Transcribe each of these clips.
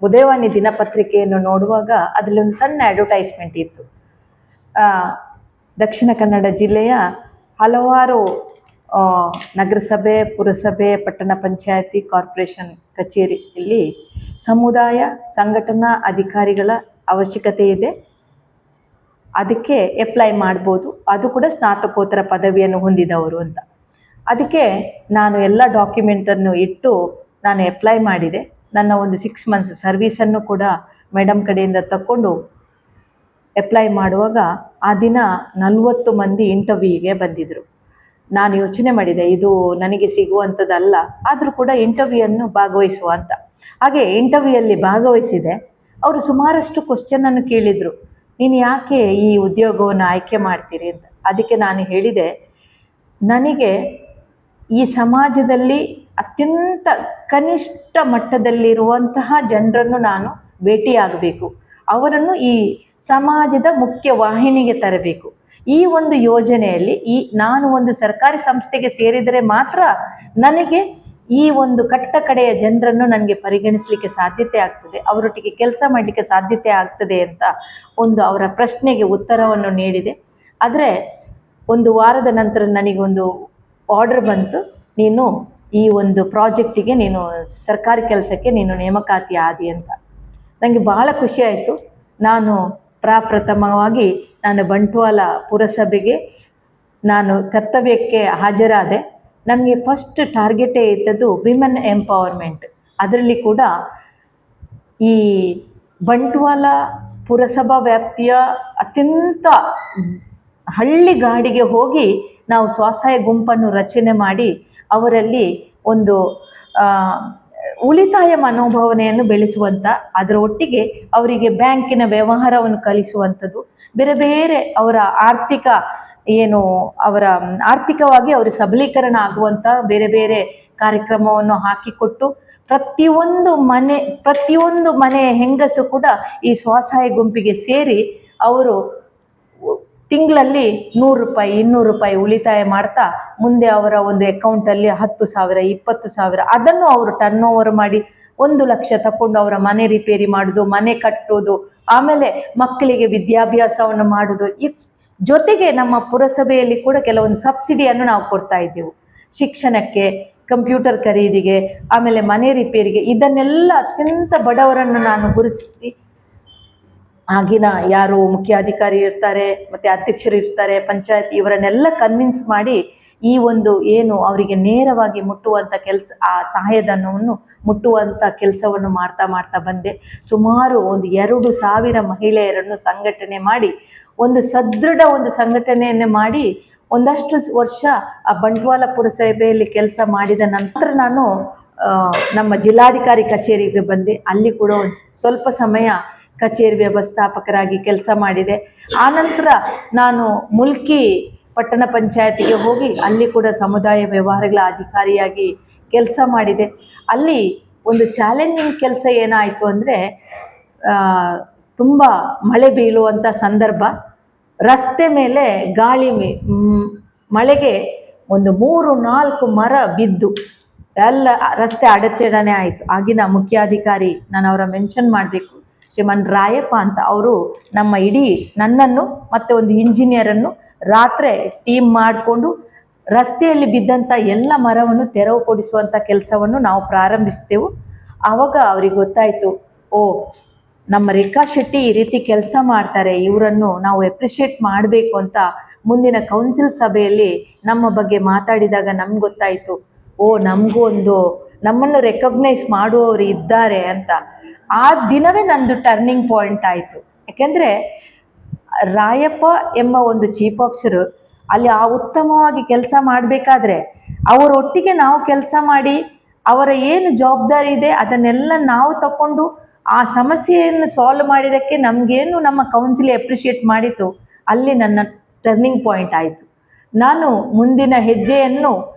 ಉದಯವಾಣಿ ದಿನಪತ್ರಿಕೆಯನ್ನು ನೋಡುವಾಗ ಅದರಲ್ಲಿ ಒಂದು ಸಣ್ಣ ಅಡ್ವರ್ಟೈಸ್ಮೆಂಟ್ ಇತ್ತು. ದಕ್ಷಿಣ ಕನ್ನಡ ಜಿಲ್ಲೆಯ ಹಲವಾರು ನಗರಸಭೆ, ಪುರಸಭೆ, ಪಟ್ಟಣ ಪಂಚಾಯತಿ, ಕಾರ್ಪೊರೇಷನ್ ಕಚೇರಿಯಲ್ಲಿ ಸಮುದಾಯ ಸಂಘಟನಾ ಅಧಿಕಾರಿಗಳ ಅವಶ್ಯಕತೆ ಇದೆ, ಅದಕ್ಕೆ ಅಪ್ಲೈ ಮಾಡ್ಬೋದು, ಅದು ಕೂಡ ಸ್ನಾತಕೋತ್ತರ ಪದವಿಯನ್ನು ಹೊಂದಿದವರು ಅಂತ. ಅದಕ್ಕೆ ನಾನು ಎಲ್ಲ ಡಾಕ್ಯುಮೆಂಟನ್ನು ಇಟ್ಟು ನಾನು ಅಪ್ಲೈ ಮಾಡಿದೆ. ನನ್ನ ಒಂದು 6 ಮಂತ್ಸ್ ಸರ್ವೀಸನ್ನು ಕೂಡ ಮೇಡಮ್ ಕಡೆಯಿಂದ ತಕ್ಕೊಂಡು ಅಪ್ಲೈ ಮಾಡುವಾಗ ಆ ದಿನ 40 ಮಂದಿ ಇಂಟರ್ವ್ಯೂಗೆ ಬಂದಿದ್ದರು. ನಾನು ಯೋಚನೆ ಮಾಡಿದೆ, ಇದು ನನಗೆ ಸಿಗುವಂಥದ್ದಲ್ಲ, ಆದರೂ ಕೂಡ ಇಂಟರ್ವ್ಯೂಯನ್ನು ಭಾಗವಹಿಸುವ ಅಂತ. ಹಾಗೆ ಇಂಟರ್ವ್ಯೂಯಲ್ಲಿ ಭಾಗವಹಿಸಿದೆ. ಅವರು ಸುಮಾರಷ್ಟು ಕ್ವಶನನ್ನು ಕೇಳಿದರು, ನೀನು ಯಾಕೆ ಈ ಉದ್ಯೋಗವನ್ನು ಆಯ್ಕೆ ಮಾಡ್ತೀರಿ ಅಂತ. ಅದಕ್ಕೆ ನಾನು ಹೇಳಿದೆ, ನನಗೆ ಈ ಸಮಾಜದಲ್ಲಿ ಅತ್ಯಂತ ಕನಿಷ್ಠ ಮಟ್ಟದಲ್ಲಿರುವಂತಹ ಜನರನ್ನು ನಾನು ಭೇಟಿಯಾಗಬೇಕು, ಅವರನ್ನು ಈ ಸಮಾಜದ ಮುಖ್ಯ ವಾಹಿನಿಗೆ ತರಬೇಕು. ಈ ಒಂದು ಯೋಜನೆಯಲ್ಲಿ ನಾನು ಒಂದು ಸರ್ಕಾರಿ ಸಂಸ್ಥೆಗೆ ಸೇರಿದರೆ ಮಾತ್ರ ನನಗೆ ಈ ಒಂದು ಕಟ್ಟ ಕಡೆಯ ಜನರನ್ನು ನನಗೆ ಪರಿಗಣಿಸಲಿಕ್ಕೆ ಸಾಧ್ಯತೆ ಆಗ್ತದೆ, ಅವರೊಟ್ಟಿಗೆ ಕೆಲಸ ಮಾಡಲಿಕ್ಕೆ ಸಾಧ್ಯತೆ ಆಗ್ತದೆ ಅಂತ ಒಂದು ಅವರ ಪ್ರಶ್ನೆಗೆ ಉತ್ತರವನ್ನು ನೀಡಿದೆ. ಆದರೆ 1 ವಾರದ ನಂತರ ನನಗೊಂದು ಆರ್ಡರ್ ಬಂತು, ನೀನು ಈ ಒಂದು ಪ್ರಾಜೆಕ್ಟಿಗೆ ನೀನು ಸರ್ಕಾರಿ ಕೆಲಸಕ್ಕೆ ನೀನು ನೇಮಕಾತಿ ಆದಿ ಅಂತ. ನನಗೆ ಭಾಳ ಖುಷಿ ಆಯಿತು. ನಾನು ಪ್ರಪ್ರಥಮವಾಗಿ ನಾನು ಬಂಟ್ವಾಳ ಪುರಸಭೆಗೆ ನಾನು ಕರ್ತವ್ಯಕ್ಕೆ ಹಾಜರಾದೆ. ನಮಗೆ ಫಸ್ಟ್ ಟಾರ್ಗೆಟೇ ಇದ್ದದ್ದು ವಿಮೆನ್ ಎಂಪವರ್ಮೆಂಟ್. ಅದರಲ್ಲಿ ಕೂಡ ಈ ಬಂಟ್ವಾಳ ಪುರಸಭಾ ವ್ಯಾಪ್ತಿಯ ಅತ್ಯಂತ ಹಳ್ಳಿಗಾಡಿಗೆ ಹೋಗಿ ನಾವು ಸ್ವಸಹಾಯ ಗುಂಪನ್ನು ರಚನೆ ಮಾಡಿ ಅವರಲ್ಲಿ ಒಂದು ಉಳಿತಾಯ ಮನೋಭಾವನೆಯನ್ನು ಬೆಳೆಸುವಂಥ, ಅದರ ಒಟ್ಟಿಗೆ ಅವರಿಗೆ ಬ್ಯಾಂಕಿನ ವ್ಯವಹಾರವನ್ನು ಕಲಿಸುವಂಥದ್ದು, ಬೇರೆ ಬೇರೆ ಅವರ ಆರ್ಥಿಕವಾಗಿ ಅವರ ಸಬಲೀಕರಣ ಆಗುವಂಥ ಬೇರೆ ಬೇರೆ ಕಾರ್ಯಕ್ರಮವನ್ನು ಹಾಕಿಕೊಟ್ಟು ಪ್ರತಿಯೊಂದು ಮನೆ ಹೆಂಗಸು ಕೂಡ ಈ ಸ್ವಸಹಾಯ ಗುಂಪಿಗೆ ಸೇರಿ ಅವರು ತಿಂಗಳಲ್ಲಿ 100 ರೂಪಾಯಿ 200 ರೂಪಾಯಿ ಉಳಿತಾಯ ಮಾಡ್ತಾ ಮುಂದೆ ಅವರ ಒಂದು ಅಕೌಂಟಲ್ಲಿ 10,000 20,000 ಅದನ್ನು ಅವರು ಟರ್ನ್ ಓವರ್ ಮಾಡಿ 1 ಲಕ್ಷ ತಗೊಂಡು ಅವರ ಮನೆ ರಿಪೇರಿ ಮಾಡೋದು, ಮನೆ ಕಟ್ಟೋದು, ಆಮೇಲೆ ಮಕ್ಕಳಿಗೆ ವಿದ್ಯಾಭ್ಯಾಸವನ್ನು ಮಾಡೋದು. ಜೊತೆಗೆ ನಮ್ಮ ಪುರಸಭೆಯಲ್ಲಿ ಕೂಡ ಕೆಲವೊಂದು ಸಬ್ಸಿಡಿಯನ್ನು ನಾವು ಕೊಡ್ತಾ ಇದ್ದೆವು, ಶಿಕ್ಷಣಕ್ಕೆ, ಕಂಪ್ಯೂಟರ್ ಖರೀದಿಗೆ, ಆಮೇಲೆ ಮನೆ ರಿಪೇರಿಗೆ. ಇದನ್ನೆಲ್ಲ ಅತ್ಯಂತ ಬಡವರನ್ನು ನಾನು ಗುರುತಿಸಿ, ಆಗಿನ ಯಾರು ಮುಖ್ಯಾಧಿಕಾರಿ ಇರ್ತಾರೆ ಮತ್ತು ಅಧ್ಯಕ್ಷರು ಇರ್ತಾರೆ, ಪಂಚಾಯತ್, ಇವರನ್ನೆಲ್ಲ ಕನ್ವಿನ್ಸ್ ಮಾಡಿ ಈ ಒಂದು ಏನು ಅವರಿಗೆ ನೇರವಾಗಿ ಮುಟ್ಟುವಂಥ ಆ ಸಹಾಯಧನವನ್ನು ಮುಟ್ಟುವಂಥ ಕೆಲಸವನ್ನು ಮಾಡ್ತಾ ಬಂದೆ. ಸುಮಾರು ಒಂದು 2,000 ಮಹಿಳೆಯರನ್ನು ಸಂಘಟನೆ ಮಾಡಿ ಒಂದು ಸದೃಢ ಒಂದು ಸಂಘಟನೆಯನ್ನು ಮಾಡಿ ಒಂದಷ್ಟು ವರ್ಷ ಆ ಬಂಟ್ವಾಳ ಪುರಸಭೆಯಲ್ಲಿ ಕೆಲಸ ಮಾಡಿದ ನಂತರ ನಾನು ನಮ್ಮ ಜಿಲ್ಲಾಧಿಕಾರಿ ಕಚೇರಿಗೆ ಬಂದೆ. ಅಲ್ಲಿ ಕೂಡ ಒಂದು ಸ್ವಲ್ಪ ಸಮಯ ಕಚೇರಿ ವ್ಯವಸ್ಥಾಪಕರಾಗಿ ಕೆಲಸ ಮಾಡಿದೆ. ಆನಂತರ ನಾನು ಮುಲ್ಕಿ ಪಟ್ಟಣ ಪಂಚಾಯತಿಗೆ ಹೋಗಿ ಅಲ್ಲಿ ಕೂಡ ಸಮುದಾಯ ವ್ಯವಹಾರಗಳ ಅಧಿಕಾರಿಯಾಗಿ ಕೆಲಸ ಮಾಡಿದೆ. ಅಲ್ಲಿ ಒಂದು ಚಾಲೆಂಜಿಂಗ್ ಕೆಲಸ ಏನಾಯಿತು ಅಂದರೆ, ತುಂಬ ಮಳೆ ಬೀಳುವಂಥ ಸಂದರ್ಭ, ರಸ್ತೆ ಮೇಲೆ ಮಳೆಗೆ ಒಂದು 3-4 ಮರ ಬಿದ್ದು ಎಲ್ಲ ರಸ್ತೆ ಅಡಚಣೆ ಆಯಿತು. ಆಗಿನ ಮುಖ್ಯಾಧಿಕಾರಿ, ನಾನು ಅವರ ಮೆನ್ಷನ್ ಮಾಡಬೇಕು, ಶ್ರೀಮನ್ ರಾಯಪ್ಪ ಅಂತ, ಅವರು ನಮ್ಮ ನನ್ನನ್ನು ಮತ್ತು ಒಂದು ಇಂಜಿನಿಯರನ್ನು ರಾತ್ರಿ ಟೀಮ್ ಮಾಡಿಕೊಂಡು ರಸ್ತೆಯಲ್ಲಿ ಬಿದ್ದಂಥ ಎಲ್ಲ ಮರವನ್ನು ತೆರವುಗೊಳಿಸುವಂಥ ಕೆಲಸವನ್ನು ನಾವು ಪ್ರಾರಂಭಿಸಿದೆವು. ಆವಾಗ ಅವ್ರಿಗೆ ಗೊತ್ತಾಯಿತು, ನಮ್ಮ ರೇಖಾ ಶೆಟ್ಟಿ ಈ ರೀತಿ ಕೆಲಸ ಮಾಡ್ತಾರೆ, ಇವರನ್ನು ನಾವು ಎಪ್ರಿಷಿಯೇಟ್ ಮಾಡಬೇಕು ಅಂತ. ಮುಂದಿನ ಕೌನ್ಸಿಲ್ ಸಭೆಯಲ್ಲಿ ನಮ್ಮ ಬಗ್ಗೆ ಮಾತಾಡಿದಾಗ ನಮ್ಗೆ ಗೊತ್ತಾಯಿತು, ನಮ್ಮನ್ನು ರೆಕಗ್ನೈಸ್ ಮಾಡುವವರು ಇದ್ದಾರೆ ಅಂತ. ಆ ದಿನವೇ ನಂದು ಟರ್ನಿಂಗ್ ಪಾಯಿಂಟ್ ಆಯಿತು. ಯಾಕೆಂದರೆ ರಾಯಪ್ಪ ಎಂಬ ಒಂದು ಚೀಫ್ ಆಫೀಸರು ಅಲ್ಲಿ ಉತ್ತಮವಾಗಿ ಕೆಲಸ ಮಾಡಬೇಕಾದ್ರೆ ಅವರೊಟ್ಟಿಗೆ ನಾವು ಕೆಲಸ ಮಾಡಿ ಅವರ ಏನು ಜವಾಬ್ದಾರಿ ಇದೆ ಅದನ್ನೆಲ್ಲ ನಾವು ತಗೊಂಡು ಆ ಸಮಸ್ಯೆಯನ್ನು ಸಾಲ್ವ್ ಮಾಡಿದ್ದಕ್ಕೆ ನಮಗೇನು ನಮ್ಮ ಕೌನ್ಸಿಲ್ ಅಪ್ರಿಷಿಯೇಟ್ ಮಾಡಿತು, ಅಲ್ಲಿ ನನ್ನ ಟರ್ನಿಂಗ್ ಪಾಯಿಂಟ್ ಆಯಿತು. ನಾನು ಮುಂದಿನ ಹೆಜ್ಜೆಯನ್ನು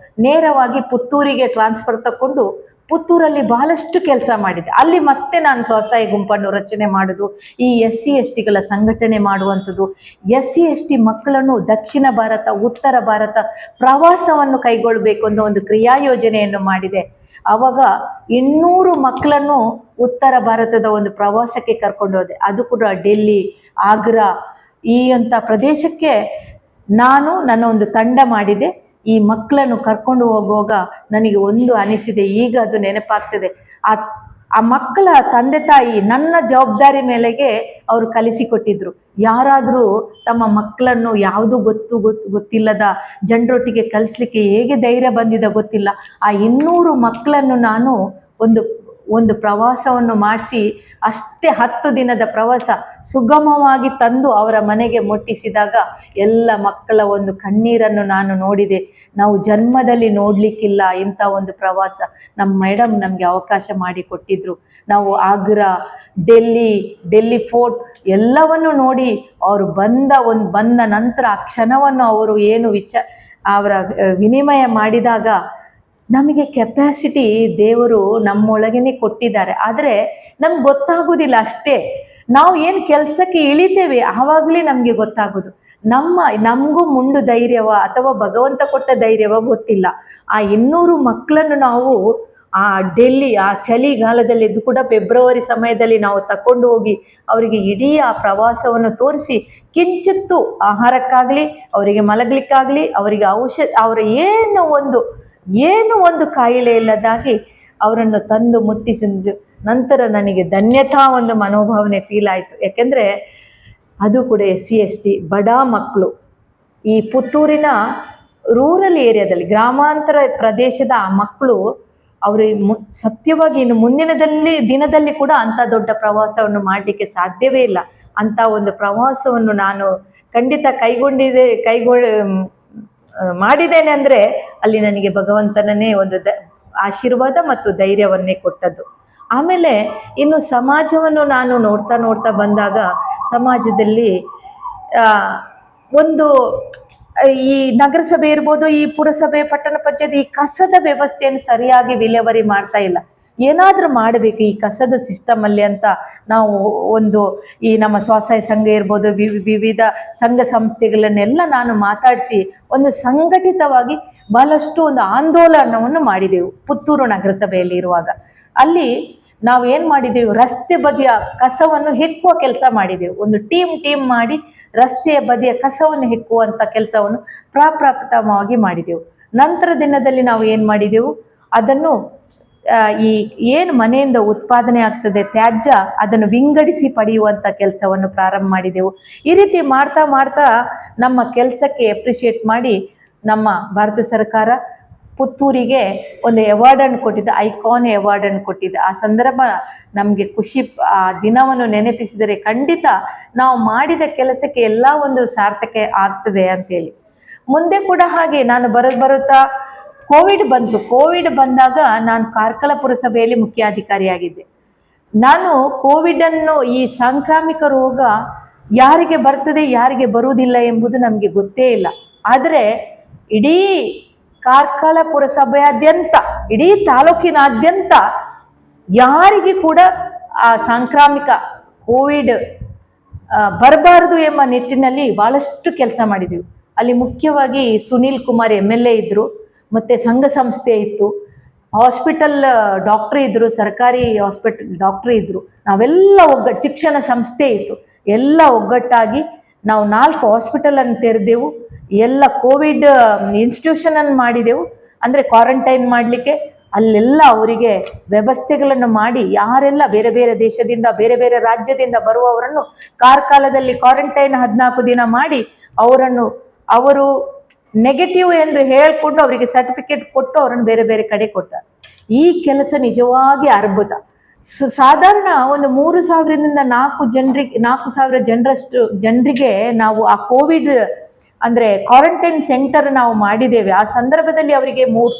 ನೇರವಾಗಿ ಪುತ್ತೂರಿಗೆ ಟ್ರಾನ್ಸ್ಫರ್ ತಗೊಂಡು ಪುತ್ತೂರಲ್ಲಿ ಬಹಳಷ್ಟು ಕೆಲಸ ಮಾಡಿದೆ. ಅಲ್ಲಿ ಮತ್ತೆ ನಾನು ಸ್ವಸಹಾಯ ಗುಂಪನ್ನು ರಚನೆ ಮಾಡೋದು, ಈ SC STಗಳ ಸಂಘಟನೆ ಮಾಡುವಂಥದ್ದು, SC ST ಮಕ್ಕಳನ್ನು ದಕ್ಷಿಣ ಭಾರತ ಉತ್ತರ ಭಾರತ ಪ್ರವಾಸವನ್ನು ಕೈಗೊಳ್ಳಬೇಕು ಅನ್ನೋ ಒಂದು ಕ್ರಿಯಾ ಯೋಜನೆಯನ್ನು ಮಾಡಿದೆ. ಆವಾಗ 200 ಮಕ್ಕಳನ್ನು ಉತ್ತರ ಭಾರತದ ಒಂದು ಪ್ರವಾಸಕ್ಕೆ ಕರ್ಕೊಂಡು ಹೋದೆ. ಅದು ಕೂಡ ಡೆಲ್ಲಿ, ಆಗ್ರಾ ಈ ಅಂತ ಪ್ರದೇಶಕ್ಕೆ ನಾನು ನನ್ನ ಒಂದು ತಂಡ ಮಾಡಿದೆ. ಈ ಮಕ್ಕಳನ್ನು ಕರ್ಕೊಂಡು ಹೋಗುವಾಗ ನನಗೆ ಒಂದು ಅನಿಸಿದೆ, ಈಗ ಅದು ನೆನಪಾಗ್ತದೆ. ಆ ಮಕ್ಕಳ ತಂದೆ ತಾಯಿ ನನ್ನ ಜವಾಬ್ದಾರಿ ಮೇಲೆಗೆ ಅವರು ಕಲಿಸಿಕೊಟ್ಟಿದ್ರು. ಯಾರಾದರೂ ತಮ್ಮ ಮಕ್ಕಳನ್ನು ಯಾವುದು ಗೊತ್ತಿಲ್ಲದ ಜನರೊಟ್ಟಿಗೆ ಕಲಿಸ್ಲಿಕ್ಕೆ ಹೇಗೆ ಧೈರ್ಯ ಬಂದಿದೆ ಗೊತ್ತಿಲ್ಲ. ಆ 200 ಮಕ್ಕಳನ್ನು ನಾನು ಒಂದು ಪ್ರವಾಸವನ್ನು ಮಾಡಿಸಿ, ಅಷ್ಟೇ 10 ದಿನದ ಪ್ರವಾಸ ಸುಗಮವಾಗಿ ತಂದು ಅವರ ಮನೆಗೆ ಮುಟ್ಟಿಸಿದಾಗ ಎಲ್ಲ ಮಕ್ಕಳ ಒಂದು ಕಣ್ಣೀರನ್ನು ನಾನು ನೋಡಿದೆ. ನಾವು ಜನ್ಮದಲ್ಲಿ ನೋಡಲಿಕ್ಕಿಲ್ಲ ಇಂಥ ಒಂದು ಪ್ರವಾಸ. ನಮ್ಮ ಮೇಡಮ್ ನಮಗೆ ಅವಕಾಶ ಮಾಡಿಕೊಟ್ಟಿದ್ರು. ನಾವು ಆಗ್ರಾ, ಡೆಲ್ಲಿ ಫೋರ್ಟ್ ಎಲ್ಲವನ್ನು ನೋಡಿ ಅವರು ಬಂದ ನಂತರ ಆ ಕ್ಷಣವನ್ನು ಅವರು ಏನು ಅವರ ವಿನಿಮಯ ಮಾಡಿದಾಗ ನಮಗೆ ಕೆಪಾಸಿಟಿ ದೇವರು ನಮ್ಮೊಳಗೇನೆ ಕೊಟ್ಟಿದ್ದಾರೆ. ಆದರೆ ನಮ್ಗೆ ಗೊತ್ತಾಗೋದಿಲ್ಲ ಅಷ್ಟೇ. ನಾವು ಏನು ಕೆಲಸಕ್ಕೆ ಇಳಿತೇವೆ ಆವಾಗಲೇ ನಮಗೆ ಗೊತ್ತಾಗೋದು. ನಮಗೂ ಮುಂಡು ಧೈರ್ಯವ ಅಥವಾ ಭಗವಂತ ಕೊಟ್ಟ ಧೈರ್ಯವ ಗೊತ್ತಿಲ್ಲ. ಆ 200 ಮಕ್ಕಳನ್ನು ನಾವು ಆ ಡೆಲ್ಲಿ ಆ ಚಳಿಗಾಲದಲ್ಲಿ, ಇದು ಕೂಡ ಫೆಬ್ರವರಿ ಸಮಯದಲ್ಲಿ ನಾವು ತಕೊಂಡು ಹೋಗಿ ಅವರಿಗೆ ಇಡೀ ಆ ಪ್ರವಾಸವನ್ನು ತೋರಿಸಿ, ಕಿಂಚಿತ್ತು ಆಹಾರಕ್ಕಾಗಲಿ, ಅವರಿಗೆ ಮಲಗಲಿಕ್ಕಾಗಲಿ, ಅವರಿಗೆ ಔಷಧ, ಅವರ ಏನು ಒಂದು ಕಾಯಿಲೆ ಇಲ್ಲದಾಗಿ ಅವರನ್ನು ತಂದು ಮುಟ್ಟಿಸಿದ ನಂತರ ನನಗೆ ಧನ್ಯತಾ ಒಂದು ಮನೋಭಾವನೆ ಫೀಲ್ ಆಯಿತು. ಯಾಕೆಂದರೆ ಅದು ಕೂಡ SC ST ಬಡ ಮಕ್ಕಳು ಈ ಪುತ್ತೂರಿನ ರೂರಲ್ ಏರಿಯಾದಲ್ಲಿ, ಗ್ರಾಮಾಂತರ ಪ್ರದೇಶದ ಆ ಮಕ್ಕಳು ಅವರು ಸತ್ಯವಾಗಿ ಇನ್ನು ಮುಂದಿನ ದಿನದಲ್ಲಿ ಕೂಡ ಅಂಥ ದೊಡ್ಡ ಪ್ರವಾಸವನ್ನು ಮಾಡಲಿಕ್ಕೆ ಸಾಧ್ಯವೇ ಇಲ್ಲ. ಅಂಥ ಒಂದು ಪ್ರವಾಸವನ್ನು ನಾನು ಖಂಡಿತ ಮಾಡಿದ್ದೇನೆ ಅಂದರೆ ಅಲ್ಲಿ ನನಗೆ ಭಗವಂತನೇ ಒಂದು ಆಶೀರ್ವಾದ ಮತ್ತು ಧೈರ್ಯವನ್ನೇ ಕೊಟ್ಟದ್ದು. ಆಮೇಲೆ ಇನ್ನು ಸಮಾಜವನ್ನು ನಾನು ನೋಡ್ತಾ ಬಂದಾಗ ಸಮಾಜದಲ್ಲಿ ಒಂದು ಈ ನಗರಸಭೆ ಇರ್ಬೋದು, ಈ ಪುರಸಭೆ, ಪಟ್ಟಣ ಪಂಚಾಯತ್ ಈ ಕಸದ ವ್ಯವಸ್ಥೆಯನ್ನು ಸರಿಯಾಗಿ ವಿಲೇವಾರಿ ಮಾಡ್ತಾ ಇಲ್ಲ. ಏನಾದರೂ ಮಾಡಬೇಕು ಈ ಕಸದ ಸಿಸ್ಟಮಲ್ಲಿ ಅಂತ ನಾವು ಈ ನಮ್ಮ ಸ್ವಸಹಾಯ ಸಂಘ ಇರ್ಬೋದು, ವಿವಿಧ ಸಂಘ ಸಂಸ್ಥೆಗಳನ್ನೆಲ್ಲ ನಾನು ಮಾತಾಡಿಸಿ ಒಂದು ಸಂಘಟಿತವಾಗಿ ಬಹಳಷ್ಟು ಒಂದು ಆಂದೋಲನವನ್ನು ಮಾಡಿದೆವು. ಪುತ್ತೂರು ನಗರಸಭೆಯಲ್ಲಿ ಇರುವಾಗ ಅಲ್ಲಿ ನಾವು ಏನು ಮಾಡಿದೆವು, ರಸ್ತೆ ಬದಿಯ ಕಸವನ್ನು ಹೆಕ್ಕುವ ಕೆಲಸ ಮಾಡಿದೆವು. ಒಂದು ಟೀಮ್ ಮಾಡಿ ರಸ್ತೆಯ ಬದಿಯ ಕಸವನ್ನು ಹೆಕ್ಕುವಂಥ ಕೆಲಸವನ್ನು ಪ್ರಪ್ರಥಮವಾಗಿ ಮಾಡಿದೆವು. ನಂತರ ದಿನದಲ್ಲಿ ನಾವು ಏನು ಮಾಡಿದೆವು, ಅದನ್ನು ಈ ಏನು ಮನೆಯಿಂದ ಉತ್ಪಾದನೆ ಆಗ್ತದೆ ತ್ಯಾಜ್ಯ, ಅದನ್ನು ವಿಂಗಡಿಸಿ ಪಡೆಯುವಂಥ ಕೆಲಸವನ್ನು ಪ್ರಾರಂಭ ಮಾಡಿದೆವು. ಈ ರೀತಿ ಮಾಡ್ತಾ ನಮ್ಮ ಕೆಲಸಕ್ಕೆ ಅಪ್ರಿಷಿಯೇಟ್ ಮಾಡಿ ನಮ್ಮ ಭಾರತ ಸರ್ಕಾರ ಪುತ್ತೂರಿಗೆ ಒಂದು ಅವಾರ್ಡನ್ನು ಕೊಟ್ಟಿದ್ದೆ, ಐಕಾನ್ ಅವಾರ್ಡನ್ನು ಕೊಟ್ಟಿದ್ದೆ. ಆ ಸಂದರ್ಭ ನಮಗೆ ಖುಷಿ. ಆ ದಿನವನ್ನು ನೆನಪಿಸಿದರೆ ಖಂಡಿತ ನಾವು ಮಾಡಿದ ಕೆಲಸಕ್ಕೆ ಎಲ್ಲ ಒಂದು ಸಾರ್ಥಕ ಆಗ್ತದೆ ಅಂತೇಳಿ. ಮುಂದೆ ಕೂಡ ಹಾಗೆ ನಾನು ಬರುತ್ತಾ ಕೋವಿಡ್ ಬಂದಾಗ ನಾನು ಕಾರ್ಕಳ ಪುರಸಭೆಯಲ್ಲಿ ಮುಖ್ಯಾಧಿಕಾರಿಯಾಗಿದ್ದೆ. ನಾನು ಕೋವಿಡನ್ನು, ಈ ಸಾಂಕ್ರಾಮಿಕ ರೋಗ ಯಾರಿಗೆ ಬರ್ತದೆ ಯಾರಿಗೆ ಬರುವುದಿಲ್ಲ ಎಂಬುದು ನಮಗೆ ಗೊತ್ತೇ ಇಲ್ಲ. ಆದರೆ ಇಡೀ ಕಾರ್ಕಳ ಪುರಸಭೆಯಾದ್ಯಂತ, ಇಡೀ ತಾಲೂಕಿನಾದ್ಯಂತ ಯಾರಿಗೆ ಕೂಡ ಆ ಸಾಂಕ್ರಾಮಿಕ ಕೋವಿಡ್ ಬರಬಾರದು ಎಂಬ ನಿಟ್ಟಿನಲ್ಲಿ ಬಹಳಷ್ಟು ಕೆಲಸ ಮಾಡಿದೆವು. ಅಲ್ಲಿ ಮುಖ್ಯವಾಗಿ ಸುನೀಲ್ ಕುಮಾರ್ MLA ಇದ್ದರು, ಮತ್ತು ಸಂಘ ಸಂಸ್ಥೆ ಇತ್ತು, ಹಾಸ್ಪಿಟಲ್ ಡಾಕ್ಟ್ರ್ ಇದ್ದರು, ಸರ್ಕಾರಿ ಹಾಸ್ಪಿಟಲ್ ಡಾಕ್ಟ್ರ್ ಇದ್ದರು. ನಾವೆಲ್ಲ ಶಿಕ್ಷಣ ಸಂಸ್ಥೆ ಇತ್ತು. ಎಲ್ಲ ಒಗ್ಗಟ್ಟಾಗಿ ನಾವು 4 ಹಾಸ್ಪಿಟಲನ್ನು ತೆರೆದೆವು. ಎಲ್ಲ ಕೋವಿಡ್ ಇನ್ಸ್ಟಿಟ್ಯೂಷನನ್ನು ಮಾಡಿದೆವು. ಅಂದರೆ ಕ್ವಾರಂಟೈನ್ ಮಾಡಲಿಕ್ಕೆ ಅಲ್ಲೆಲ್ಲ ಅವರಿಗೆ ವ್ಯವಸ್ಥೆಗಳನ್ನು ಮಾಡಿ, ಯಾರೆಲ್ಲ ಬೇರೆ ಬೇರೆ ದೇಶದಿಂದ, ಬೇರೆ ಬೇರೆ ರಾಜ್ಯದಿಂದ ಬರುವವರನ್ನು ಕಾರ್ಕಾಲದಲ್ಲಿ ಕ್ವಾರಂಟೈನ್ 14 ದಿನ ಮಾಡಿ ಅವರು ನೆಗೆಟಿವ್ ಎಂದು ಹೇಳಿಕೊಂಡು ಅವರಿಗೆ ಸರ್ಟಿಫಿಕೇಟ್ ಕೊಟ್ಟು ಅವರನ್ನು ಬೇರೆ ಬೇರೆ ಕಡೆ ಕೊಡ್ತಾರೆ. ಈ ಕೆಲಸ ನಿಜವಾಗಿ ಅದ್ಭುತ. ಸಾಧಾರಣ ಒಂದು 3,000ರಿಂದ 4,000 ಜನರಿಗೆ ನಾವು ಆ ಕೋವಿಡ್ ಅಂದರೆ ಕ್ವಾರಂಟೈನ್ ಸೆಂಟರ್ ನಾವು ಮಾಡಿದ್ದೇವೆ. ಆ ಸಂದರ್ಭದಲ್ಲಿ ಅವರಿಗೆ 3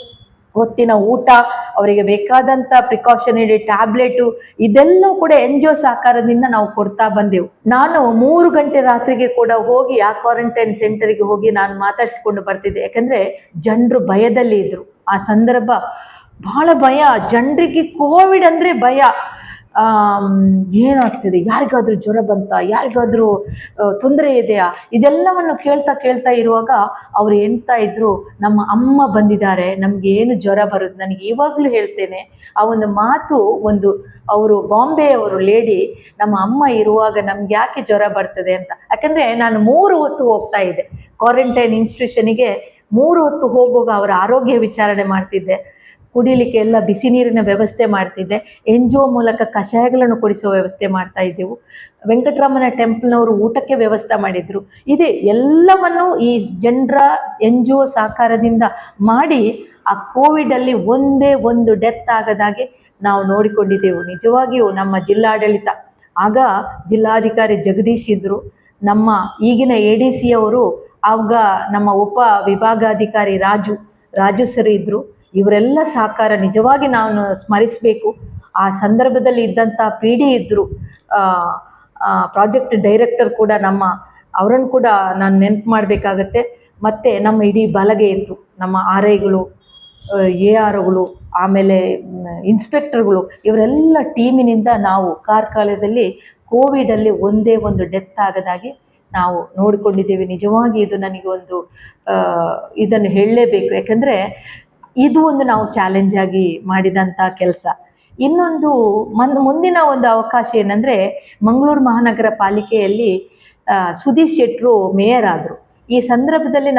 ಹೊತ್ತಿನ ಊಟ, ಅವರಿಗೆ ಬೇಕಾದಂಥ ಪ್ರಿಕಾಷನರಿ ಟ್ಯಾಬ್ಲೆಟು ಇದೆಲ್ಲ ಕೂಡ NGO ಸಹಕಾರದಿಂದ ನಾವು ಕೊಡ್ತಾ ಬಂದೆವು. ನಾನು 3 ಗಂಟೆ ರಾತ್ರಿಗೆ ಕೂಡ ಹೋಗಿ ಆ ಕ್ವಾರಂಟೈನ್ ಸೆಂಟರಿಗೆ ಹೋಗಿ ನಾನು ಮಾತಾಡಿಸ್ಕೊಂಡು ಬರ್ತಿದ್ದೆ. ಯಾಕಂದರೆ ಜನರು ಭಯದಲ್ಲಿ ಇದ್ದರು. ಆ ಸಂದರ್ಭ ಬಹಳ ಭಯ. ಜನರಿಗೆ ಕೋವಿಡ್ ಅಂದರೆ ಭಯ. ಏನಾಗ್ತಿದೆ, ಯಾರಿಗಾದ್ರೂ ಜ್ವರ ಬಂತ, ಯಾರಿಗಾದ್ರೂ ತೊಂದರೆ ಇದೆಯಾ, ಇದೆಲ್ಲವನ್ನು ಕೇಳ್ತಾ ಕೇಳ್ತಾ ಇರುವಾಗ ಅವ್ರು ಎಂತ ಇದ್ರು, ನಮ್ಮ ಅಮ್ಮ ಬಂದಿದ್ದಾರೆ, ನಮ್ಗೆ ಏನು ಜ್ವರ ಬರುತ್ತೆ. ನನಗೆ ಇವಾಗಲೂ ಹೇಳ್ತೇನೆ ಆ ಒಂದು ಮಾತು. ಅವರು ಬಾಂಬೆಯವರು ಲೇಡಿ, ನಮ್ಮ ಅಮ್ಮ ಇರುವಾಗ ನಮ್ಗೆ ಯಾಕೆ ಜ್ವರ ಬರ್ತದೆ ಅಂತ. ಯಾಕಂದರೆ ನಾನು 3 ಹೊತ್ತು ಹೋಗ್ತಾ ಇದ್ದೆ ಕ್ವಾರಂಟೈನ್ ಇನ್ಸ್ಟಿಟ್ಯೂಷನಿಗೆ. 3 ಹೊತ್ತು ಹೋಗುವಾಗ ಅವರ ಆರೋಗ್ಯ ವಿಚಾರಣೆ ಮಾಡ್ತಿದ್ದೆ, ಕುಡಿಲಿಕ್ಕೆ ಎಲ್ಲ ಬಿಸಿ ನೀರಿನ ವ್ಯವಸ್ಥೆ ಮಾಡ್ತಿದ್ದೆ, NGO ಮೂಲಕ ಕಷಾಯಗಳನ್ನು ಕೊಡಿಸುವ ವ್ಯವಸ್ಥೆ ಮಾಡ್ತಾ ಇದ್ದೆವು. ವೆಂಕಟರಮಣ ಟೆಂಪಲ್ನವರು ಊಟಕ್ಕೆ ವ್ಯವಸ್ಥೆ ಮಾಡಿದ್ರು. ಇದೆ ಎಲ್ಲವನ್ನು ಈ ಜನರ NGO ಸಹಕಾರದಿಂದ ಮಾಡಿ ಆ ಕೋವಿಡಲ್ಲಿ ಒಂದೇ ಒಂದು ಡೆತ್ ಆಗದಾಗೆ ನಾವು ನೋಡಿಕೊಂಡಿದ್ದೆವು. ನಿಜವಾಗಿಯೂ ನಮ್ಮ ಜಿಲ್ಲಾಡಳಿತ, ಆಗ ಜಿಲ್ಲಾಧಿಕಾರಿ ಜಗದೀಶ್ ಇದ್ದರು, ನಮ್ಮ ಈಗಿನ ADC ಅವರು, ಆಗ ನಮ್ಮ ಉಪ ವಿಭಾಗಾಧಿಕಾರಿ ರಾಜು ಸರ್ ಇದ್ದರು. ಇವರೆಲ್ಲ ಸಹಕಾರ ನಿಜವಾಗಿ ನಾನು ಸ್ಮರಿಸಬೇಕು. ಆ ಸಂದರ್ಭದಲ್ಲಿ ಇದ್ದಂಥ PD ಇದ್ದರು, ಪ್ರಾಜೆಕ್ಟ್ ಡೈರೆಕ್ಟರ್ ಕೂಡ ಅವರನ್ನು ಕೂಡ ನಾನು ನೆನಪು ಮಾಡಬೇಕಾಗತ್ತೆ. ಮತ್ತು ನಮ್ಮ ಇಡೀ ಬಲಗೆ ಇತ್ತು, ನಮ್ಮ RIಗಳು, ARಗಳು, ಆಮೇಲೆ ಇನ್ಸ್ಪೆಕ್ಟರ್ಗಳು, ಇವರೆಲ್ಲ ಟೀಮಿನಿಂದ ನಾವು ಕಾರ್ಕಳದಲ್ಲಿ ಕೋವಿಡಲ್ಲಿ ಒಂದೇ ಒಂದು ಡೆತ್ ಆಗದಾಗೆ ನಾವು ನೋಡಿಕೊಂಡಿದ್ದೇವೆ. ನಿಜವಾಗಿ ಇದು ನನಗೆ ಒಂದು ಇದನ್ನು ಹೇಳಲೇಬೇಕು. ಯಾಕಂದರೆ ಇದು ಒಂದು ನಾವು ಚಾಲೆಂಜ್ ಆಗಿ ಮಾಡಿದಂಥ ಕೆಲಸ. ಇನ್ನೊಂದು ಮುಂದಿನ ಒಂದು ಅವಕಾಶ ಏನಂದರೆ, ಮಂಗಳೂರು ಮಹಾನಗರ ಪಾಲಿಕೆಯಲ್ಲಿ ಸುಧೀರ್ ಶೆಟ್ಟರು ಮೇಯರ್ ಆದರು. ಈ ಸಂದರ್ಭದಲ್ಲಿ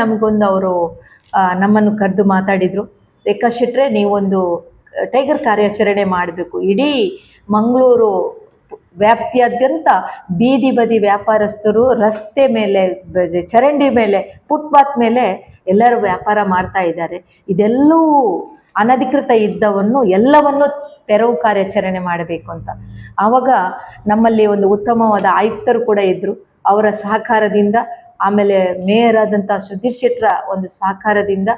ಅವರು ನಮ್ಮನ್ನು ಕರೆದು ಮಾತಾಡಿದರು, ರೇಖಾ ಶೆಟ್ಟರೆ, ನೀವೊಂದು ಟೈಗರ್ ಕಾರ್ಯಾಚರಣೆ ಮಾಡಬೇಕು. ಇಡೀ ಮಂಗಳೂರು ವ್ಯಾಪ್ತಿಯಾದ್ಯಂತ ಬೀದಿ ಬದಿ ವ್ಯಾಪಾರಸ್ಥರು, ರಸ್ತೆ ಮೇಲೆ, ಚರಂಡಿ ಮೇಲೆ, ಫುಟ್ಪಾತ್ ಮೇಲೆ ಎಲ್ಲರೂ ವ್ಯಾಪಾರ ಮಾಡ್ತಾ ಇದ್ದಾರೆ. ಇದೆಲ್ಲವೂ ಅನಧಿಕೃತ ಇದ್ದವನ್ನು ಎಲ್ಲವನ್ನು ತೆರವು ಕಾರ್ಯಾಚರಣೆ ಮಾಡಬೇಕು ಅಂತ. ಆವಾಗ ನಮ್ಮಲ್ಲಿ ಒಂದು ಉತ್ತಮವಾದ ಆಯುಕ್ತರು ಕೂಡ ಇದ್ದರು. ಅವರ ಸಹಕಾರದಿಂದ, ಆಮೇಲೆ ಮೇಯರ್ ಆದಂಥ ಸುಧೀರ್ ಶೆಟ್ಟರ ಒಂದು ಸಹಕಾರದಿಂದ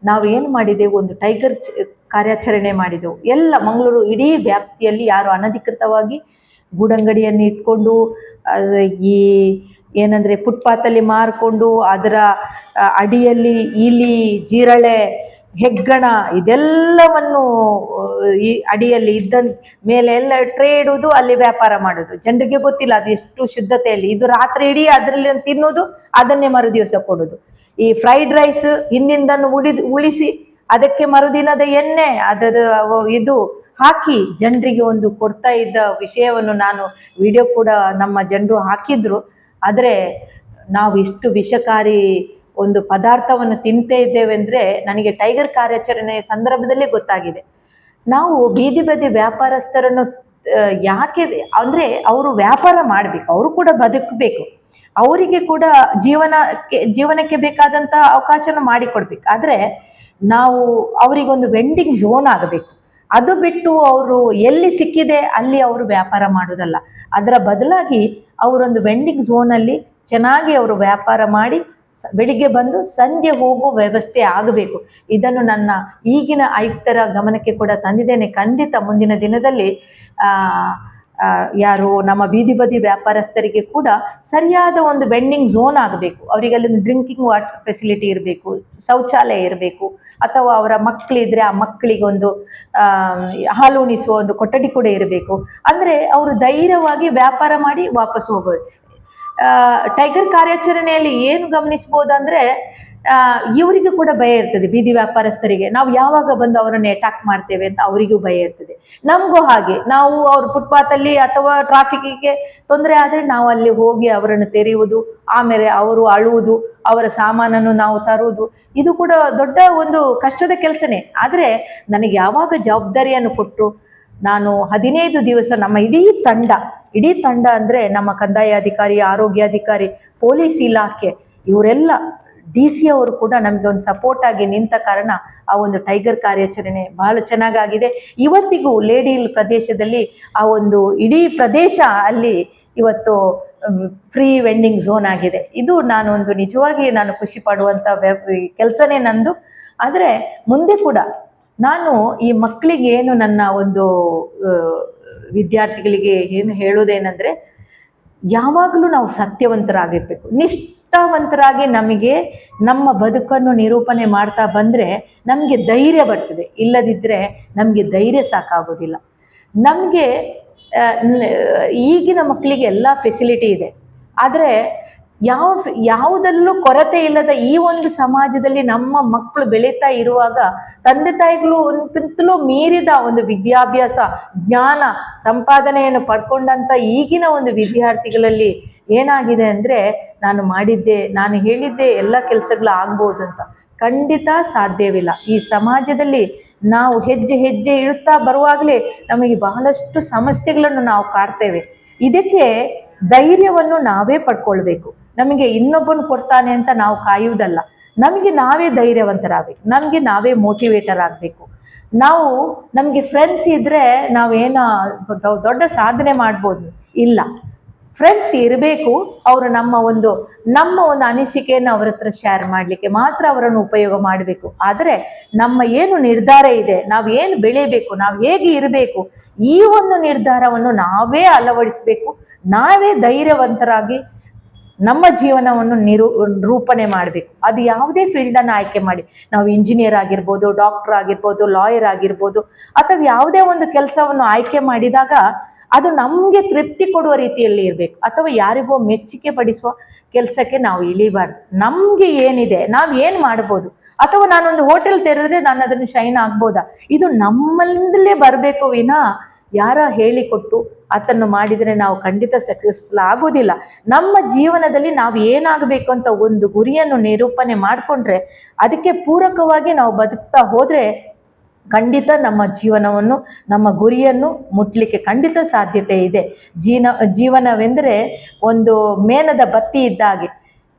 ನಾವು ಏನು ಮಾಡಿದೆವು, ಒಂದು ಟೈಗರ್ ಕಾರ್ಯಾಚರಣೆ ಮಾಡಿದೆವು. ಎಲ್ಲ ಮಂಗಳೂರು ಇಡೀ ವ್ಯಾಪ್ತಿಯಲ್ಲಿ ಯಾರು ಅನಧಿಕೃತವಾಗಿ ಗೂಡಂಗಡಿಯನ್ನು ಇಟ್ಕೊಂಡು ಈ ಏನಂದರೆ ಫುಟ್ಪಾತಲ್ಲಿ ಮಾರಿಕೊಂಡು ಅದರ ಅಡಿಯಲ್ಲಿ ಇಲಿ, ಜಿರಳೆ, ಹೆಗ್ಗಣ ಇದೆಲ್ಲವನ್ನು ಈ ಅಡಿಯಲ್ಲಿ ಇದ್ದ ಮೇಲೆ ಎಲ್ಲ ಟ್ರೇ ಇಡುವುದು, ಅಲ್ಲಿ ವ್ಯಾಪಾರ ಮಾಡೋದು. ಜನರಿಗೆ ಗೊತ್ತಿಲ್ಲ ಅದು ಎಷ್ಟು ಶುದ್ಧತೆಯಲ್ಲಿ. ಇದು ರಾತ್ರಿ ಇಡೀ ಅದರಲ್ಲಿ ತಿನ್ನೋದು, ಅದನ್ನೇ ಮರುದಿವಸ ಕೊಡೋದು. ಈ ಫ್ರೈಡ್ ರೈಸ್ ಹಿಂದಿಂದನ್ನು ಉಳಿಸಿ ಅದಕ್ಕೆ ಮರುದಿನದ ಎಣ್ಣೆ ಅದರ ಇದು ಹಾಕಿ ಜನರಿಗೆ ಒಂದು ಕೊಡ್ತಾ ಇದ್ದ ವಿಷಯವನ್ನು ನಾನು ವಿಡಿಯೋ ಕೂಡ ನಮ್ಮ ಜನರು ಹಾಕಿದ್ರು. ಆದರೆ ನಾವು ಇಷ್ಟು ವಿಷಕಾರಿ ಒಂದು ಪದಾರ್ಥವನ್ನು ತಿಂತೇ ಇದ್ದೇವೆ ಅಂದರೆ ನನಗೆ ಟೈಗರ್ ಕಾರ್ಯಾಚರಣೆ ಸಂದರ್ಭದಲ್ಲೇ ಗೊತ್ತಾಗಿದೆ. ನಾವು ಬೀದಿ ಬದಿ ವ್ಯಾಪಾರಸ್ಥರನ್ನು ಯಾಕೆ ಅಂದರೆ, ಅವರು ವ್ಯಾಪಾರ ಮಾಡಬೇಕು, ಅವರು ಕೂಡ ಬದುಕಬೇಕು, ಅವರಿಗೆ ಕೂಡ ಜೀವನಕ್ಕೆ ಬೇಕಾದಂಥ ಅವಕಾಶನ ಮಾಡಿಕೊಡ್ಬೇಕು. ಆದರೆ ನಾವು ಅವರಿಗೊಂದು ವೆಂಡಿಂಗ್ ಝೋನ್ ಆಗಬೇಕು. ಅದು ಬಿಟ್ಟು ಅವರು ಎಲ್ಲಿ ಸಿಕ್ಕಿದೆ ಅಲ್ಲಿ ಅವರು ವ್ಯಾಪಾರ ಮಾಡೋದಲ್ಲ. ಅದರ ಬದಲಾಗಿ ಅವರೊಂದು ವೆಂಡಿಂಗ್ ಝೋನಲ್ಲಿ ಚೆನ್ನಾಗಿ ಅವರು ವ್ಯಾಪಾರ ಮಾಡಿ ಬೆಳಿಗ್ಗೆ ಬಂದು ಸಂಜೆ ಹೋಗುವ ವ್ಯವಸ್ಥೆ ಆಗಬೇಕು. ಇದನ್ನು ನನ್ನ ಈಗಿನ ಆಯುಕ್ತರ ಗಮನಕ್ಕೆ ಕೂಡ ತಂದಿದ್ದೇನೆ. ಖಂಡಿತ ಮುಂದಿನ ದಿನದಲ್ಲಿ ಯಾರು ನಮ್ಮ ಬೀದಿ ಬದಿ ವ್ಯಾಪಾರಸ್ಥರಿಗೆ ಕೂಡ ಸರಿಯಾದ ಒಂದು ವೆಂಡಿಂಗ್ ಝೋನ್ ಆಗಬೇಕು. ಅವರಿಗೆ ಅಲ್ಲಿ ಡ್ರಿಂಕಿಂಗ್ ವಾಟರ್ ಫೆಸಿಲಿಟಿ ಇರಬೇಕು, ಶೌಚಾಲಯ ಇರಬೇಕು, ಅಥವಾ ಅವರ ಮಕ್ಕಳಿದ್ರೆ ಆ ಮಕ್ಕಳಿಗೊಂದು ಹಾಲು ಉಣಿಸುವ ಒಂದು ಕೊಠಡಿ ಕೂಡ ಇರಬೇಕು. ಅಂದರೆ ಅವರು ಧೈರ್ಯವಾಗಿ ವ್ಯಾಪಾರ ಮಾಡಿ ವಾಪಸ್ ಹೋಗೋದು. ಟೈಗರ್ ಕಾರ್ಯಾಚರಣೆಯಲ್ಲಿ ಏನು ಗಮನಿಸ್ಬೋದಂದರೆ, ಇವರಿಗೂ ಕೂಡ ಭಯ ಇರ್ತದೆ. ಬೀದಿ ವ್ಯಾಪಾರಸ್ಥರಿಗೆ ನಾವು ಯಾವಾಗ ಬಂದು ಅವರನ್ನು ಅಟ್ಯಾಕ್ ಮಾಡ್ತೇವೆ ಅಂತ ಅವರಿಗೂ ಭಯ ಇರ್ತದೆ. ನಮಗೂ ಹಾಗೆ, ನಾವು ಅವ್ರ ಫುಟ್ಪಾತಲ್ಲಿ ಅಥವಾ ಟ್ರಾಫಿಕ್ಕಿಗೆ ತೊಂದರೆ ಆದರೆ ನಾವು ಅಲ್ಲಿ ಹೋಗಿ ಅವರನ್ನು ತೆರೆಯುವುದು, ಆಮೇಲೆ ಅವರು ಅಳುವುದು, ಅವರ ಸಾಮಾನನ್ನು ನಾವು ತರುವುದು, ಇದು ಕೂಡ ದೊಡ್ಡ ಒಂದು ಕಷ್ಟದ ಕೆಲಸನೇ. ಆದರೆ ನನಗೆ ಯಾವಾಗ ಜವಾಬ್ದಾರಿಯನ್ನು ಕೊಟ್ಟರು, ನಾನು 15 ದಿವಸ ನಮ್ಮ ಇಡೀ ತಂಡ ಅಂದರೆ ನಮ್ಮ ಕಂದಾಯ ಅಧಿಕಾರಿ, ಆರೋಗ್ಯಾಧಿಕಾರಿ, ಪೊಲೀಸ್ ಇಲಾಖೆ, ಇವರೆಲ್ಲ DC ಅವರು ಕೂಡ ನಮಗೆ ಒಂದು ಸಪೋರ್ಟ್ ಆಗಿ ನಿಂತ ಕಾರಣ ಆ ಒಂದು ಟೈಗರ್ ಕಾರ್ಯಾಚರಣೆ ಬಹಳ ಚೆನ್ನಾಗಾಗಿದೆ. ಇವತ್ತಿಗೂ ಲೇಡಿ ಹಿಲ್ ಪ್ರದೇಶದಲ್ಲಿ ಆ ಒಂದು ಇಡೀ ಪ್ರದೇಶ ಅಲ್ಲಿ ಇವತ್ತು ಫ್ರೀ ವೆಂಡಿಂಗ್ ಝೋನ್ ಆಗಿದೆ. ಇದು ನಿಜವಾಗಿ ನಾನು ಖುಷಿ ಪಡುವಂಥ ಕೆಲಸನೇ ನಂದು. ಆದರೆ ಮುಂದೆ ಕೂಡ ನಾನು ಈ ಮಕ್ಕಳಿಗೆ ಏನು ನನ್ನ ಒಂದು ವಿದ್ಯಾರ್ಥಿಗಳಿಗೆ ಏನು ಹೇಳೋದೇನೆಂದರೆ, ಯಾವಾಗಲೂ ನಾವು ಸತ್ಯವಂತರಾಗಿರ್ಬೇಕು, ನಿಷ್ಠ ನಿಷ್ಠಾವಂತರಾಗಿ ನಮಗೆ ನಮ್ಮ ಬದುಕನ್ನು ನಿರೂಪಣೆ ಮಾಡ್ತಾ ಬಂದರೆ ನಮಗೆ ಧೈರ್ಯ ಬರ್ತದೆ. ಇಲ್ಲದಿದ್ದರೆ ನಮಗೆ ಧೈರ್ಯ ಸಾಕಾಗೋದಿಲ್ಲ. ನಮಗೆ ಈಗಿನ ಮಕ್ಕಳಿಗೆ ಎಲ್ಲ ಫೆಸಿಲಿಟಿ ಇದೆ, ಆದರೆ ಯಾವುದಲ್ಲೂ ಕೊರತೆ ಇಲ್ಲದ ಈ ಒಂದು ಸಮಾಜದಲ್ಲಿ ನಮ್ಮ ಮಕ್ಕಳು ಬೆಳೀತಾ ಇರುವಾಗ ತಂದೆ ತಾಯಿಗಳು ಒಂದಕ್ಕಿಂತಲೂ ಮೀರಿದ ಒಂದು ವಿದ್ಯಾಭ್ಯಾಸ ಜ್ಞಾನ ಸಂಪಾದನೆಯನ್ನು ಪಡ್ಕೊಂಡಂಥ ಈಗಿನ ಒಂದು ವಿದ್ಯಾರ್ಥಿಗಳಲ್ಲಿ ಏನಾಗಿದೆ ಅಂದರೆ ನಾನು ಹೇಳಿದ್ದೆ ಎಲ್ಲ ಕೆಲಸಗಳು ಆಗ್ಬೋದು ಅಂತ. ಖಂಡಿತ ಸಾಧ್ಯವಿಲ್ಲ. ಈ ಸಮಾಜದಲ್ಲಿ ನಾವು ಹೆಜ್ಜೆ ಹೆಜ್ಜೆ ಇಳುತ್ತಾ ಬರುವಾಗಲೇ ನಮಗೆ ಬಹಳಷ್ಟು ಸಮಸ್ಯೆಗಳನ್ನು ನಾವು ಕಾಡ್ತೇವೆ. ಇದಕ್ಕೆ ಧೈರ್ಯವನ್ನು ನಾವೇ ಪಡ್ಕೊಳ್ಬೇಕು. ನಮಗೆ ಇನ್ನೊಬ್ಬನು ಕೊಡ್ತಾನೆ ಅಂತ ನಾವು ಕಾಯುವುದಲ್ಲ, ನಮಗೆ ನಾವೇ ಧೈರ್ಯವಂತರಾಗಬೇಕು, ನಮಗೆ ನಾವೇ ಮೋಟಿವೇಟರ್ ಆಗಬೇಕು. ನಮಗೆ ಫ್ರೆಂಡ್ಸ್ ಇದ್ದರೆ ನಾವೇನೋ ದೊಡ್ಡ ಸಾಧನೆ ಮಾಡ್ಬೋದು, ಇಲ್ಲ. ಫ್ರೆಂಡ್ಸ್ ಇರಬೇಕು, ಅವರು ನಮ್ಮ ಒಂದು ಅನಿಸಿಕೆಯನ್ನು ಅವ್ರ ಹತ್ರ ಶೇರ್ ಮಾಡಲಿಕ್ಕೆ ಮಾತ್ರ ಅವರನ್ನು ಉಪಯೋಗ ಮಾಡಬೇಕು. ಆದರೆ ನಮ್ಮ ಏನು ನಿರ್ಧಾರ ಇದೆ, ನಾವು ಏನು ಬೆಳೆಯಬೇಕು, ನಾವು ಹೇಗೆ ಇರಬೇಕು, ಈ ಒಂದು ನಿರ್ಧಾರವನ್ನು ನಾವೇ ಅಳವಡಿಸಬೇಕು. ನಾವೇ ಧೈರ್ಯವಂತರಾಗಿ ನಮ್ಮ ಜೀವನವನ್ನು ರೂಪಣೆ ಮಾಡಬೇಕು. ಅದು ಯಾವುದೇ ಫೀಲ್ಡನ್ನು ಆಯ್ಕೆ ಮಾಡಿ, ನಾವು ಇಂಜಿನಿಯರ್ ಆಗಿರ್ಬೋದು, ಡಾಕ್ಟರ್ ಆಗಿರ್ಬೋದು, ಲಾಯರ್ ಆಗಿರ್ಬೋದು, ಅಥವಾ ಯಾವುದೇ ಒಂದು ಕೆಲಸವನ್ನು ಆಯ್ಕೆ ಮಾಡಿದಾಗ ಅದು ನಮಗೆ ತೃಪ್ತಿ ಕೊಡುವ ರೀತಿಯಲ್ಲಿ ಇರಬೇಕು, ಅಥವಾ ಯಾರಿಗೋ ಮೆಚ್ಚುಗೆ ಪಡಿಸುವ ಕೆಲಸಕ್ಕೆ ನಾವು ಇಳಿಬಾರ್ದು. ನಮಗೆ ಏನಿದೆ, ನಾವು ಏನು ಮಾಡ್ಬೋದು, ಅಥವಾ ನಾನೊಂದು ಹೋಟೆಲ್ ತೆರೆದ್ರೆ ನಾನು ಅದನ್ನು ಶೈನ್ ಆಗ್ಬೋದಾ, ಇದು ನಮ್ಮಲ್ಲೇ ಬರಬೇಕು ವಿನಾ ಯಾರ ಹೇಳಿಕೊಟ್ಟು ಅದನ್ನು ಮಾಡಿದರೆ ನಾವು ಖಂಡಿತ ಸಕ್ಸಸ್ಫುಲ್ ಆಗೋದಿಲ್ಲ. ನಮ್ಮ ಜೀವನದಲ್ಲಿ ನಾವು ಏನಾಗಬೇಕು ಅಂತ ಒಂದು ಗುರಿಯನ್ನು ನಿರೂಪಣೆ ಮಾಡಿಕೊಂಡ್ರೆ, ಅದಕ್ಕೆ ಪೂರಕವಾಗಿ ನಾವು ಬದುಕ್ತಾ ಹೋದರೆ ಖಂಡಿತ ನಮ್ಮ ಜೀವನವನ್ನು, ನಮ್ಮ ಗುರಿಯನ್ನು ಮುಟ್ಲಿಕ್ಕೆ ಖಂಡಿತ ಸಾಧ್ಯತೆ ಇದೆ. ಜೀವನವೆಂದರೆ ಒಂದು ಮೇಣದ ಬತ್ತಿ ಇದ್ದಾಗೆ.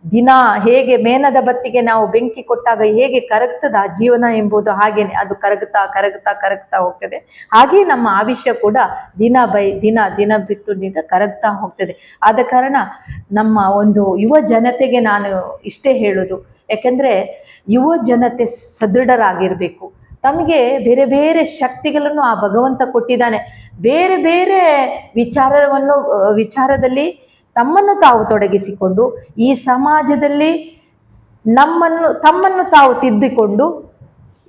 ದಿನ ಹೇಗೆ ಮೇಣದ ಬತ್ತಿಗೆ ನಾವು ಬೆಂಕಿ ಕೊಟ್ಟಾಗ ಹೇಗೆ ಕರಗ್ತದ ಆ ಜೀವನ ಎಂಬುದು, ಹಾಗೇನೆ ಅದು ಕರಗ್ತಾ ಕರಗ್ತಾ ಕರಗ್ತಾ ಹೋಗ್ತದೆ. ಹಾಗೆ ನಮ್ಮ ಆಯುಷ್ಯ ಕೂಡ ದಿನ ಬಿಟ್ಟು ಕರಗ್ತಾ ಹೋಗ್ತದೆ. ಆದ ಕಾರಣ ನಮ್ಮ ಒಂದು ಯುವ ಜನತೆಗೆ ನಾನು ಇಷ್ಟೇ ಹೇಳೋದು, ಯಾಕೆಂದರೆ ಯುವ ಜನತೆ ಸದೃಢರಾಗಿರಬೇಕು. ತಮಗೆ ಬೇರೆ ಬೇರೆ ಶಕ್ತಿಗಳನ್ನು ಆ ಭಗವಂತ ಕೊಟ್ಟಿದ್ದಾನೆ. ಬೇರೆ ಬೇರೆ ವಿಚಾರದಲ್ಲಿ ತಮ್ಮನ್ನು ತಾವು ತೊಡಗಿಸಿಕೊಂಡು ಈ ಸಮಾಜದಲ್ಲಿ ತಮ್ಮನ್ನು ತಾವು ತಿದ್ದಿಕೊಂಡು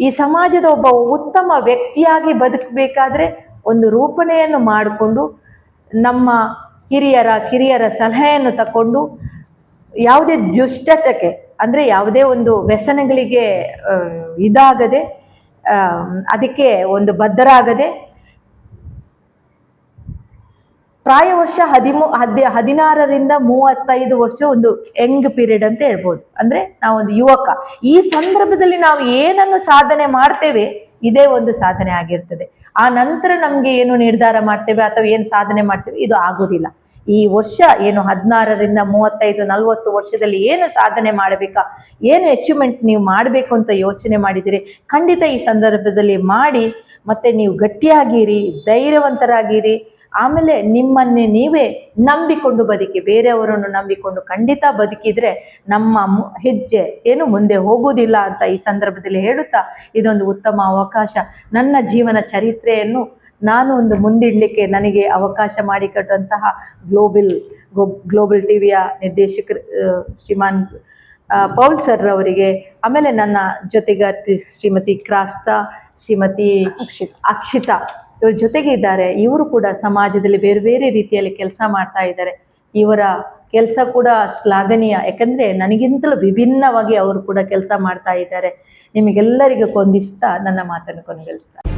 ಈ ಸಮಾಜದ ಒಬ್ಬ ಉತ್ತಮ ವ್ಯಕ್ತಿಯಾಗಿ ಬದುಕಬೇಕಾದ್ರೆ ಒಂದು ರೂಪಣೆಯನ್ನು ಮಾಡಿಕೊಂಡು ನಮ್ಮ ಕಿರಿಯರ ಸಲಹೆಯನ್ನು ತಗೊಂಡು ಯಾವುದೇ ದುಷ್ಟತೆಗೆ ಅಂದರೆ ಯಾವುದೇ ಒಂದು ವ್ಯಸನಗಳಿಗೆ ಇದಾಗದೆ, ಅದಕ್ಕೆ ಒಂದು ಬದ್ಧರಾಗದೆ, ಪ್ರಾಯ ವರ್ಷ 16ರಿಂದ 35 ವರ್ಷ ಒಂದು ಯಂಗ್ ಪೀರಿಯಡ್ ಅಂತ ಹೇಳ್ಬೋದು. ಅಂದರೆ ನಾವೊಂದು ಯುವಕ. ಈ ಸಂದರ್ಭದಲ್ಲಿ ನಾವು ಏನನ್ನು ಸಾಧನೆ ಮಾಡ್ತೇವೆ ಇದೇ ಒಂದು ಸಾಧನೆ ಆಗಿರ್ತದೆ. ಆ ನಂತರ ನಮಗೆ ಏನು ನಿರ್ಧಾರ ಮಾಡ್ತೇವೆ ಅಥವಾ ಏನು ಸಾಧನೆ ಮಾಡ್ತೇವೆ ಇದು ಆಗೋದಿಲ್ಲ. ಈ ವರ್ಷ ಏನು 16ರಿಂದ 35-40 ವರ್ಷದಲ್ಲಿ ಏನು ಸಾಧನೆ ಮಾಡಬೇಕಾ, ಏನು ಅಚೀವ್ಮೆಂಟ್ ನೀವು ಮಾಡಬೇಕು ಅಂತ ಯೋಚನೆ ಮಾಡಿದಿರಿ, ಖಂಡಿತ ಈ ಸಂದರ್ಭದಲ್ಲಿ ಮಾಡಿ. ಮತ್ತೆ ನೀವು ಗಟ್ಟಿಯಾಗಿರಿ, ಧೈರ್ಯವಂತರಾಗಿರಿ. ಆಮೇಲೆ ನಿಮ್ಮನ್ನೇ ನೀವೇ ನಂಬಿಕೊಂಡು ಬದುಕಿ. ಬೇರೆಯವರನ್ನು ನಂಬಿಕೊಂಡು ಖಂಡಿತ ಬದುಕಿದ್ರೆ ನಮ್ಮ ಹೆಜ್ಜೆ ಏನು ಮುಂದೆ ಹೋಗುವುದಿಲ್ಲ ಅಂತ ಈ ಸಂದರ್ಭದಲ್ಲಿ ಹೇಳುತ್ತಾ, ಇದೊಂದು ಉತ್ತಮ ಅವಕಾಶ. ನನ್ನ ಜೀವನ ಚರಿತ್ರೆಯನ್ನು ನಾನು ಒಂದು ಮುಂದಿಡಲಿಕ್ಕೆ ನನಗೆ ಅವಕಾಶ ಮಾಡಿಕೊಟ್ಟಂತಹ ಗ್ಲೋಬಲ್ ಟಿವಿಯ ನಿರ್ದೇಶಕರು ಶ್ರೀಮಾನ್ ಪೌಲ್ ಸರ್ ಅವರಿಗೆ, ಆಮೇಲೆ ನನ್ನ ಜೊತೆಗಾರ್ತಿ ಶ್ರೀಮತಿ ಕ್ರಾಸ್ತಾ, ಶ್ರೀಮತಿ ಅಕ್ಷಿತಾ ಇವ್ರ ಜೊತೆಗೆ ಇದ್ದಾರೆ. ಇವರು ಕೂಡ ಸಮಾಜದಲ್ಲಿ ಬೇರೆ ಬೇರೆ ರೀತಿಯಲ್ಲಿ ಕೆಲಸ ಮಾಡ್ತಾ ಇದ್ದಾರೆ. ಇವರ ಕೆಲಸ ಕೂಡ ಶ್ಲಾಘನೀಯ, ಯಾಕಂದರೆ ನನಗಿಂತಲೂ ವಿಭಿನ್ನವಾಗಿ ಅವರು ಕೂಡ ಕೆಲಸ ಮಾಡ್ತಾ ಇದ್ದಾರೆ. ನಿಮಗೆಲ್ಲರಿಗೂ ಕೊಂದಿಸ್ತಾ ನನ್ನ ಮಾತನ್ನು ಕೊನೆಗೊಳಿಸ್ತಾರೆ.